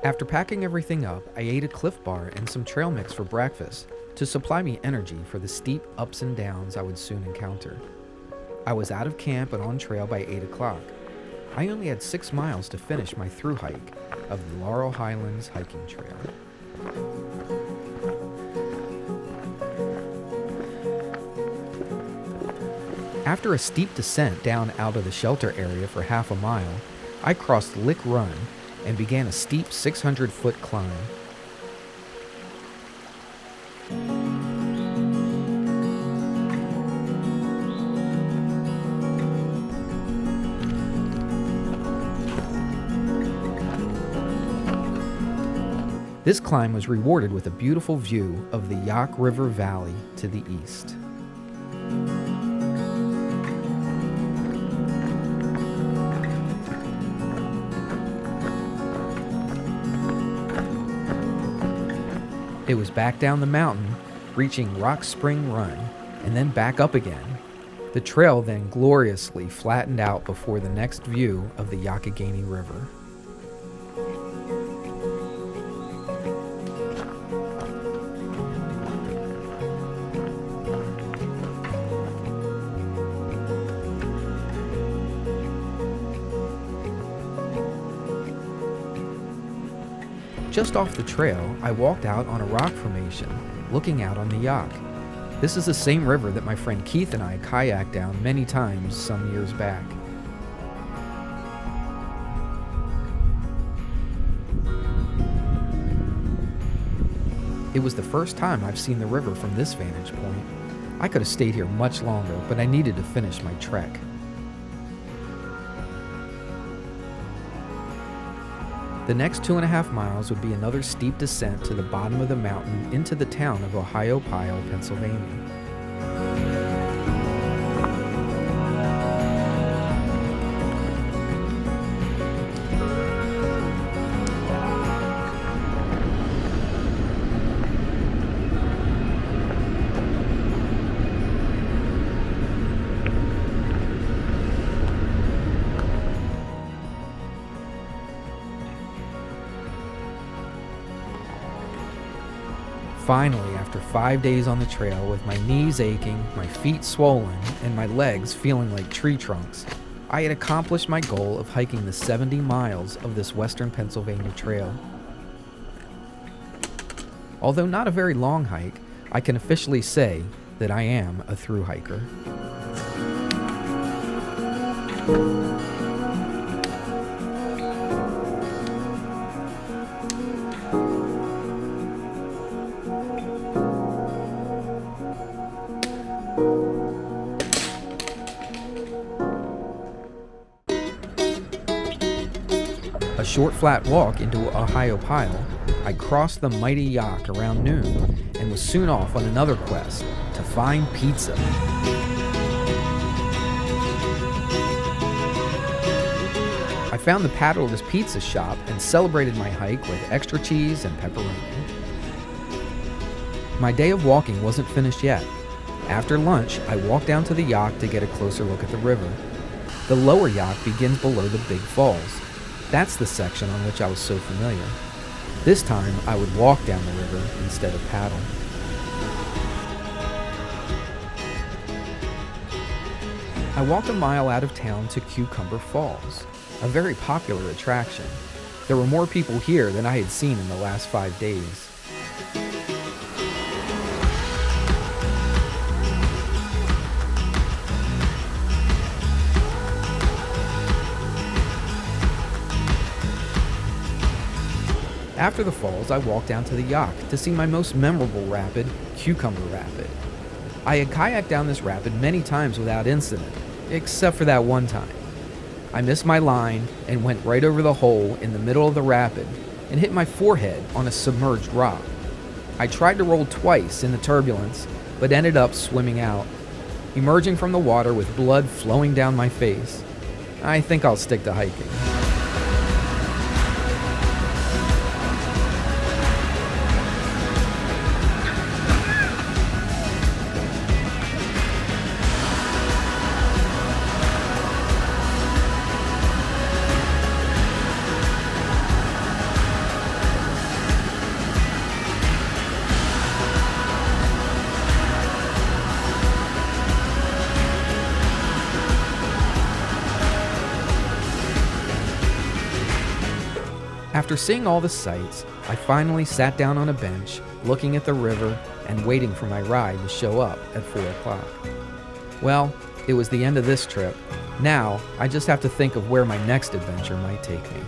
After packing everything up, I ate a Cliff Bar and some trail mix for breakfast to supply me energy for the steep ups and downs I would soon encounter. I was out of camp and on trail by 8 o'clock. I only had 6 miles to finish my through hike of the Laurel Highlands Hiking Trail. After a steep descent down out of the shelter area for half a mile, I crossed Lick Run and began a steep 600-foot climb. This climb was rewarded with a beautiful view of the Youghiogheny River Valley to the east. It was back down the mountain, reaching Rock Spring Run, and then back up again. The trail then gloriously flattened out before the next view of the Youghiogheny River. Just off the trail, I walked out on a rock formation, looking out on the Youghiogheny. This is the same river that my friend Keith and I kayaked down many times some years back. It was the first time I've seen the river from this vantage point. I could have stayed here much longer, but I needed to finish my trek. The next 2.5 miles would be another steep descent to the bottom of the mountain into the town of Ohiopyle, Pennsylvania. Finally, after 5 days on the trail with my knees aching, my feet swollen, and my legs feeling like tree trunks, I had accomplished my goal of hiking the 70 miles of this western Pennsylvania trail. Although not a very long hike, I can officially say that I am a through hiker. A short flat walk into Ohiopyle, I crossed the mighty Youghiogheny around noon and was soon off on another quest to find pizza. I found the Paddler's Pizza shop and celebrated my hike with extra cheese and pepperoni. My day of walking wasn't finished yet. After lunch, I walked down to the Youghiogheny to get a closer look at the river. The lower Youghiogheny begins below the Big Falls. That's the section on which I was so familiar. This time, I would walk down the river instead of paddle. I walked a mile out of town to Cucumber Falls, a very popular attraction. There were more people here than I had seen in the last 5 days. After the falls, I walked down to the Youghiogheny to see my most memorable rapid, Cucumber Rapid. I had kayaked down this rapid many times without incident, except for that one time. I missed my line and went right over the hole in the middle of the rapid and hit my forehead on a submerged rock. I tried to roll twice in the turbulence, but ended up swimming out, emerging from the water with blood flowing down my face. I think I'll stick to hiking. After seeing all the sights, I finally sat down on a bench, looking at the river and waiting for my ride to show up at 4 o'clock. Well, it was the end of this trip. Now, I just have to think of where my next adventure might take me.